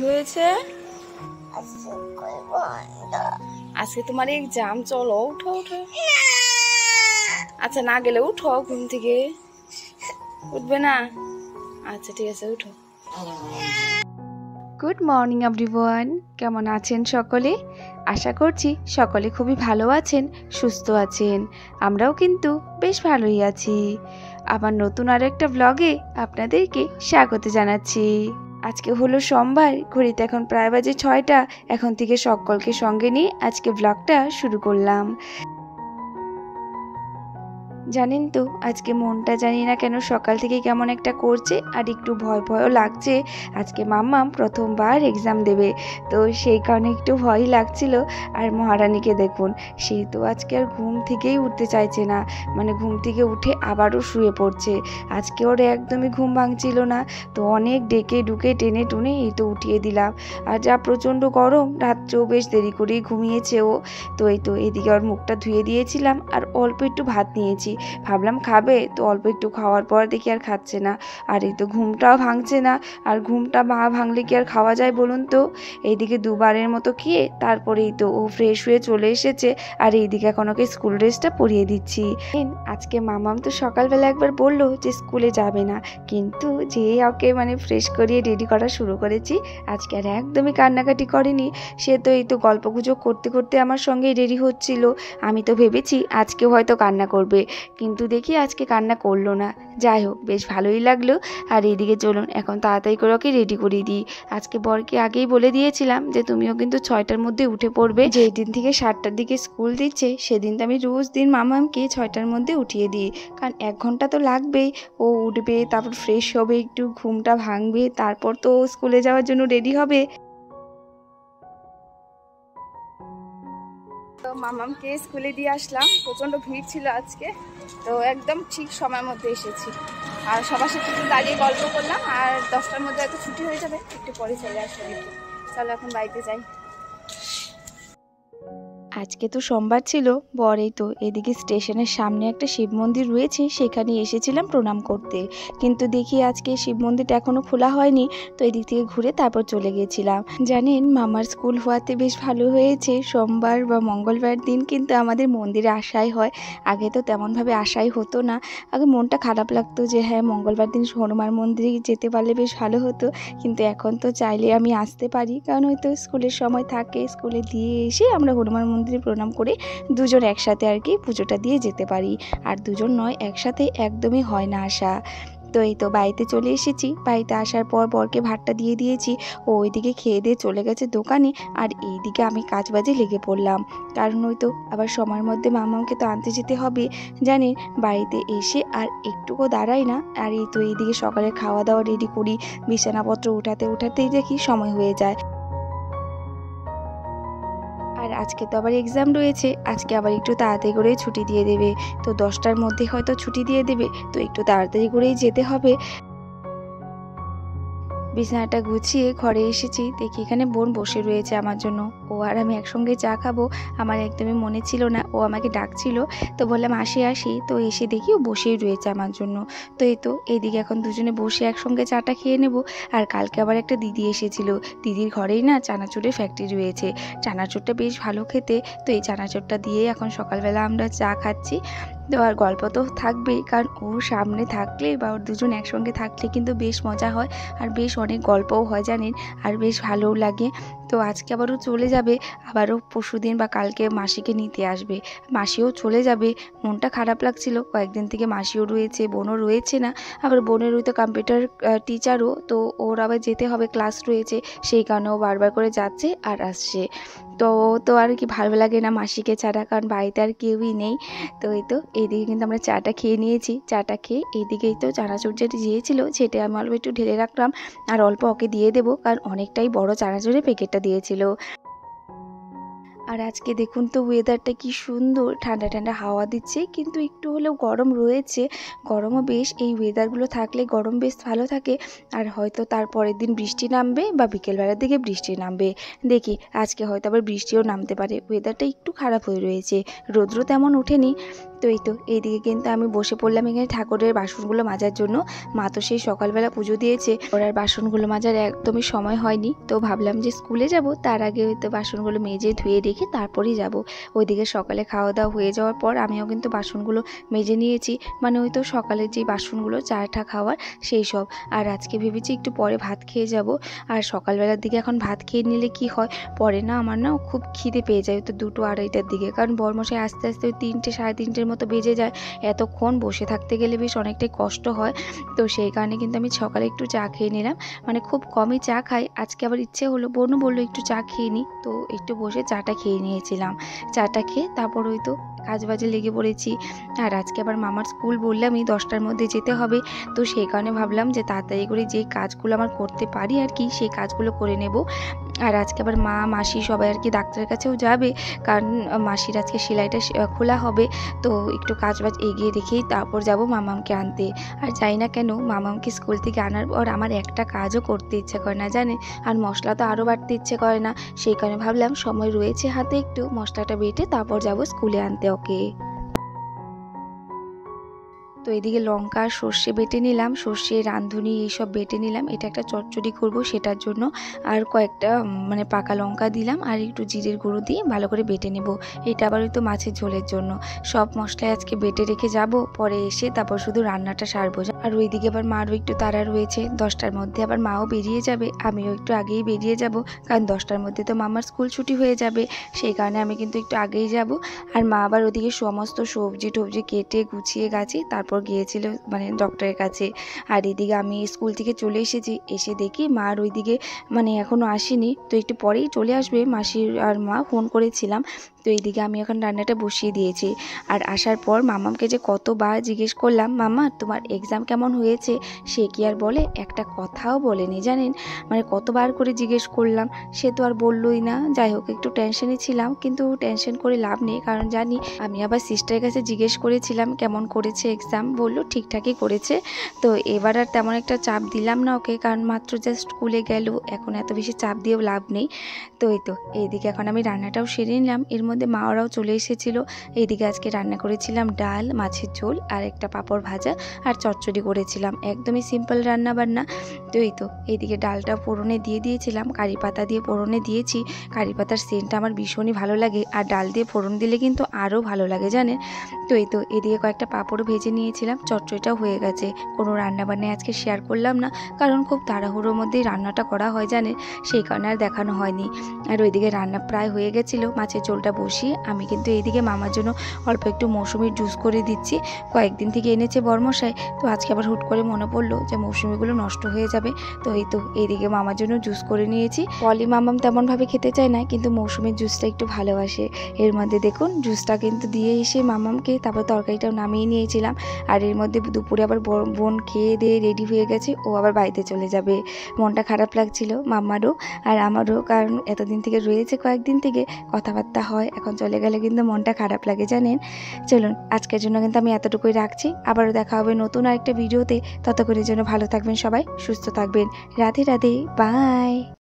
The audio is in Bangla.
হয়েছে? আজকে তোমার এক্সাম, চলো উঠো উঠো। আচ্ছা না গেলে উঠো ঘুম থেকে। উঠবে না? আচ্ছা ঠিক আছে উঠো। গুড মর্নিং এভরিওয়ান, কেমন আছেন সকলে? আশা করছি সকলে খুবই ভালো আছেন, সুস্থ আছেন। আমরাও কিন্তু বেশ ভালোই আছি। আবার নতুন আরো একটা ব্লগে আপনাদেরকে স্বাগত জানাচ্ছি। আজকে হলো সোমবার, ঘড়িতে এখন প্রায় বাজে 6টা। এখন থেকে সকলকে সঙ্গে নিয়ে আজকে ব্লগটা শুরু করলাম। জানেন তো আজকে মনটা জানি না কেন সকাল থেকে কেমন একটা করছে, আর একটু ভয় ভয়ও লাগছে। আজকে মাম্মাম প্রথমবার এক্সাম দেবে, তো সেই কারণে একটু ভয়ই লাগছিল। আর মহারানীকে দেখুন, সে তো আজকে আর ঘুম থেকেই উঠতে চাইছে না, মানে ঘুম থেকে উঠে আবারও শুয়ে পড়ছে। আজকে ওর একদমই ঘুম ভাঙছিল না, তো অনেক ডেকে ডুকে টেনে টুনে এই তো উঠিয়ে দিলাম। আর যা প্রচণ্ড গরম, রাত্রেও বেশ দেরি করেই ঘুমিয়েছে ও। তো এই তো এদিকে ওর মুখটা ধুয়ে দিয়েছিলাম, আর অল্প একটু ভাত নিয়েছি, ভাবলাম খাবে, তো অল্প একটু খাওয়ার পর দেখি আর খাচ্ছে না। আর এই তো ঘুমটাও ভাঙছে না, আর ঘুমটা ভাঙলে কি আর খাওয়া যায় বলুন তো। এইদিকে দুবারের মতো খেয়ে তারপরেই তো ও ফ্রেশ হয়ে চলে এসেছে, আর এইদিকে এখন ওকে স্কুল ড্রেসটা পরিয়ে দিচ্ছি। আজকে মামাম তো সকালবেলা একবার বললো যে স্কুলে যাবে না, কিন্তু যে ওকে মানে ফ্রেশ করিয়ে রেডি করা শুরু করেছি, আজকে আর একদমই কান্নাকাটি করেনি। সে তো এই তো গল্পগুজব করতে করতে আমার সঙ্গেই রেডি হচ্ছিল। আমি তো ভেবেছি আজকেও হয়তো কান্না করবে, কিন্তু দেখি আজকে কান্না করলো না। যাই হোক, বেশ ভালোই লাগলো। আর এইদিকে চলুন এখন তাড়াতাড়ি করে ওকে রেডি করিয়ে দিই। আজকে বরকে আগেই বলে দিয়েছিলাম যে তুমিও কিন্তু 6টার মধ্যে উঠে পড়বে। যেই দিন থেকে 7টার দিকে স্কুল দিচ্ছে সেদিন তো আমি রোজ দিন মামামকে 6টার মধ্যে উঠিয়ে দিই, কারণ 1 ঘন্টা তো লাগবেই। ও উঠবে, তারপর ফ্রেশ হবে, একটু ঘুমটা ভাঙবে, তারপর তো স্কুলে যাওয়ার জন্য রেডি হবে। তো মামামকে স্কুলে দিয়ে আসলাম, প্রচণ্ড ভিড় ছিল আজকে, তো একদম ঠিক সময়ের মধ্যে এসেছি। আর সবার সাথে একটু দাঁড়িয়ে গল্প করলাম, আর 10টার মধ্যে হয়তো ছুটি হয়ে যাবে, একটু পরে চলে আসবো। চলো এখন বাড়িতে যাই। আজকে তো সোমবার ছিল, বরেই তো এদিকে স্টেশনের সামনে একটা শিব মন্দির রয়েছে, সেখানে এসেছিলাম প্রণাম করতে। কিন্তু দেখি আজকে শিব মন্দিরটা এখনো খোলা হয়নি, তো এদিক থেকে ঘুরে তারপর চলে গিয়েছিলাম। জানেন, মামার স্কুল হওয়াতে বেশ ভালো হয়েছে। সোমবার বা মঙ্গলবার দিন কিন্তু আমাদের মন্দিরে আসাই হয়। আগে তো তেমনভাবে আসাই হতো না। আগে মনটা খারাপ লাগতো যে হ্যাঁ, মঙ্গলবার দিন হনুমান মন্দিরে যেতে পারলে বেশ ভালো হতো, কিন্তু এখন তো চাইলে আমি আসতে পারি, কারণ হয়তো স্কুলের সময় থাকে, স্কুলে দিয়ে এসে আমরা হনুমান মন্দিরে প্রণাম করে দুজন একসাথে আর কি পুজোটা দিয়ে যেতে পারি। আর দুজন নয়, একসাথে একদমই হয় না আসা। তো এই তো বাড়িতে চলে এসেছি। বাড়িতে আসার পর বরকে ভাতটা দিয়ে দিয়েছি, ও ওইদিকে খেয়ে দিয়ে চলে গেছে দোকানে, আর এইদিকে আমি কাজবাজে লেগে পড়লাম। কারণ ওই তো আবার সময়ের মধ্যে মামাকে তো আনতে যেতে হবে। জানেন, বাড়িতে এসে আর একটুকু দাঁড়াই না, আর এই তো এইদিকে সকালে খাওয়া দাওয়া রেডি করি, বিছানাপত্র উঠাতেই দেখি সময় হয়ে যায়। আর আজকে তো আবার এক্সাম রয়েছে, আজকে আবার একটু তাড়াতাড়ি করে ছুটি দিয়ে দেবে। তো 10টার মধ্যে হয়তো ছুটি দিয়ে দেবে, তো একটু তাড়াতাড়ি করেই যেতে হবে। বিছানাটা গুছিয়ে ঘরে এসেছি, দেখি এখানে বোন বসে রয়েছে আমার জন্য। ও আর আমি একসঙ্গে চা খাবো, আমার একদমই মনে ছিল না, ও আমাকে ডাকছিল, তো বললাম আসি আসি, তো এসে দেখি ও বসেই রয়েছে আমার জন্য। তো এই তো এইদিকে এখন দুজনে বসে একসঙ্গে চাটা খেয়ে নেব। আর কালকে আবার একটা দিদি এসেছিল, দিদির ঘরেই না চানাচুরের ফ্যাক্টরি রয়েছে, চানাচুরটা বেশ ভালো খেতে। তো এই চানাচুরটা দিয়ে এখন সকালবেলা আমরা চা খাচ্ছি। তো আর গল্প তো থাকবেই, কারণ ওর সামনে থাকলে বা ওর দুজন একসঙ্গে থাকলে কিন্তু বেশ মজা হয়, আর বেশ অনেক গল্পও হয় জানেন, আর বেশ ভালোও লাগে। তো আজকে আবারও চলে যাবে, আবারও পরশুদিন বা কালকে মাসিকে নিতে আসবে। মাসিও চলে যাবে, মনটা খারাপ লাগছিল, কয়েকদিন থেকে মাসিও রয়েছে, বোনও রয়েছে না। আবার বোনের ওই তো কম্পিউটার টিচারও, তো ওর আবার যেতে হবে, ক্লাস রয়েছে, সেই কারণে ও বারবার করে যাচ্ছে আর আসছে। তো তো আর কি ভালো লাগে না মাসিকে ছাড়া, কারণ বাড়িতে আর কেউই নেই। তো এই তো এইদিকে কিন্তু আমরা চাটা খেয়ে নিয়েছি, চাটা খেয়ে এইদিকেই তো চানাচুর যেটা দিয়েছিল সেটা আমি অল্প একটু ঢেলে রাখলাম, আর অল্প ওকে দিয়ে দেবো, কারণ অনেকটাই বড় চানাচুরের প্যাকেটটা দিয়েছিল। আর আজকে দেখুন তো ওয়েদারটা কি সুন্দর, ঠান্ডা ঠান্ডা হাওয়া দিচ্ছে, কিন্তু একটু হলেও গরম রয়েছে। গরমও বেশ, এই ওয়েদারগুলো থাকলে গরম বেশ ভালো থাকে। আর হয়তো তার পরের দিন বৃষ্টি নামবে বা বিকেলবেলার দিকে বৃষ্টি নামবে, দেখি আজকে হয়তো আবার বৃষ্টিও নামতে পারে। ওয়েদারটা একটু খারাপ হয়ে রয়েছে, রৌদ্র তেমন ওঠেনি। তো এই তো এইদিকে কিন্তু আমি বসে পড়লাম এখানে ঠাকুরের বাসনগুলো মাজার জন্য। মা তো সেই সকালবেলা পুজো দিয়েছে, ওর আর বাসনগুলো মাজার একদমই সময় হয়নি। তো ভাবলাম যে স্কুলে যাব তার আগে হয়তো বাসনগুলো মেজে ধুয়ে রেখে তারপরেই যাব। ওইদিকে সকালে খাওয়া দাওয়া হয়ে যাওয়ার পর আমিও কিন্তু বাসনগুলো মেজে নিয়েছি, মানে ওই তো সকালের যে বাসনগুলো চাটা খাওয়ার সেই সব। আর আজকে ভেবেছি একটু পরে ভাত খেয়ে যাব। আর সকালবেলার দিকে এখন ভাত খেয়ে নিলে কি হয়, পরে না আমার না খুব খিদে পেয়ে যায় তো 2টো 2:30টার দিকে, কারণ বরমশাই আস্তে আস্তে ওই 3টে 3:30টার মতো বেজে যায়। এতক্ষণ বসে থাকতে গেলে বেশ অনেকটাই কষ্ট হয়। তো সেই কারণে কিন্তু আমি সকালে একটু চা খেয়ে নিলাম, মানে খুব কমই চা খাই। আজকে আবার ইচ্ছে হলো, বোনও বললো একটু চা খেয়ে নিই, তো একটু বসে চাটা খেয়ে নিয়েছিলাম। চাটা খেয়ে তারপর ওই তো কাজ বাজে লেগে পড়েছি। আর আজকে আবার মামার স্কুল বললামই 10টার মধ্যে যেতে হবে, তো সেই কারণে ভাবলাম যে তাড়াতাড়ি করে যে কাজগুলো আমার করতে পারি আর কি সেই কাজগুলো করে নেব। আর আজকে আবার মা মাসি সবাই আর কি ডাক্তারের কাছেও যাবে, কারণ মাসির আজকে সেলাইটা খোলা হবে। তো একটু কাজ বাজ এগিয়ে রেখেই তারপর যাব মামামকে আনতে। আর যাই না কেন মামামকে স্কুল থেকে আনার পর আমার একটা কাজও করতে ইচ্ছে করে না জানে, আর মশলা তো আরও বাটতে ইচ্ছে করে না। সেই কারণে ভাবলাম সময় রয়েছে হাতে, একটু মশলাটা বেটে তারপর যাব স্কুলে আনতে ওকে। তো এদিকে লঙ্কা সর্ষে বেটে নিলাম, সর্ষে রাঁধুনি এইসব বেটে নিলাম, এটা একটা চচ্চড়ি করব সেটার জন্য। আর কয়েকটা মানে পাকা লঙ্কা দিলাম আর একটু জিরের গুঁড়ো দিয়ে ভালো করে বেটে নেব। এটা আবার হয়তো মাছের ঝোলের জন্য। সব মশলাই আজকে বেটে রেখে যাব, পরে এসে তারপর শুধু রান্নাটা সারবো। আর ওইদিকে আবার মারও একটু তাড়া রয়েছে, 10টার মধ্যে আবার মাও বেরিয়ে যাবে, আমিও একটু আগেই বেরিয়ে যাব, কারণ 10টার মধ্যে তো মামার স্কুল ছুটি হয়ে যাবে। সেই কারণে আমি কিন্তু একটু আগেই যাব। আর মা আবার ওদিকে সমস্ত সবজি টবজি কেটে গুছিয়ে গেছে, তারপর গিয়েছিল মানে ডক্টরের কাছে। আর এদিকে আমি স্কুল থেকে চলে এসেছি, এসে দেখি মার ওইদিকে মানে এখনও আসেনি, তো একটু পরেই চলে আসবে। মাসির আর মা ফোন করেছিলাম, তো এইদিকে আমি এখন রান্নাটা বসিয়ে দিয়েছি। আর আসার পর মামামকে যে কতবার জিজ্ঞেস করলাম, মামা তোমার এক্সাম কেমন হয়েছে, সে কি আর বলে, একটা কথাও বলেনি জানেন। মানে কতবার করে জিজ্ঞেস করলাম, সে তো আর বললোই না। যাই হোক একটু টেনশনে ছিলাম, কিন্তু টেনশন করে লাভ নেই, কারণ জানি আমি আবার সিস্টারের কাছে জিজ্ঞেস করেছিলাম কেমন করেছে এক্সাম, বললো ঠিকঠাকই করেছে। তো এবার আর তেমন একটা চাপ দিলাম না ওকে, কারণ মাত্র জাস্ট স্কুলে গেল, এখন এত বেশি চাপ দিয়েও লাভ নেই। তো এই তো এইদিকে এখন আমি রান্নাটাও সেরে নিলাম, এর মধ্যে মা ওরাও চলে এসেছিলো। এইদিকে আজকে রান্না করেছিলাম ডাল, মাছের ঝোল আর একটা পাঁপড় ভাজা আর চচ্চড়ি করেছিলাম, একদমই সিম্পল রান্না বান্না। তো এই তো এইদিকে ডালটা ফোড়নে দিয়ে দিয়েছিলাম, কারি পাতা দিয়ে ফোড়নে দিয়েছি। কারি পাতার সেন্টটা আমার ভীষণই ভালো লাগে, আর ডাল দিয়ে ফোড়ন দিলে কিন্তু আরও ভালো লাগে জানেন। তো এই তো এদিকে কয়েকটা পাঁপড়ও ভেজে নিয়েছিলাম, চচ্চড়িটাও হয়ে গেছে। কোনো রান্না বান্না আজকে শেয়ার করলাম না, কারণ খুব তাড়াহুড়োর মধ্যেই রান্নাটা করা হয় জানেন, সেই কারণে আর দেখানো হয়নি। আর ওইদিকে রান্না প্রায় হয়ে গেছিলো, মাছের ঝোলটা বসিয়ে আমি কিন্তু এইদিকে মামার জন্য অল্প একটু মৌসুমির জুস করে দিচ্ছি। কয়েকদিন থেকে এনেছে বরমশাই, তো আজকে আবার হুট করে মনে পড়লো যে মৌসুমিগুলো নষ্ট হয়ে যাবে। তো এই তো এইদিকে মামার জন্য জুস করে নিয়েছি। পলি মামাম তেমনভাবে খেতে চায় না, কিন্তু মৌসুমির জুসটা একটু ভালোবাসে। এর মধ্যে দেখুন জুসটা কিন্তু দিয়ে এসে মামামকে তারপর তরকারিটাও নামিয়ে নিয়েছিলাম। আর এর মধ্যে দুপুরে আবার বোন খেয়ে দিয়ে রেডি হয়ে গেছে, ও আবার বাড়িতে চলে যাবে। মনটা খারাপ লাগছিল মাম্মারও আর আমারও, কারণ এতদিন থেকে রয়েছে, কয়েকদিন থেকে কথাবার্তা হয়, এখন চলে গেলে কিন্তু মনটা খারাপ লাগে জানেন। চলুন আজকের জন্য কিন্তু আমি এতটুকুই রাখছি, আবারও দেখা হবে নতুন আরেকটা ভিডিওতে। ততক্ষণের জন্য ভালো থাকবেন সবাই, সুস্থ থাকবেন। রাধে রাধে, বাই।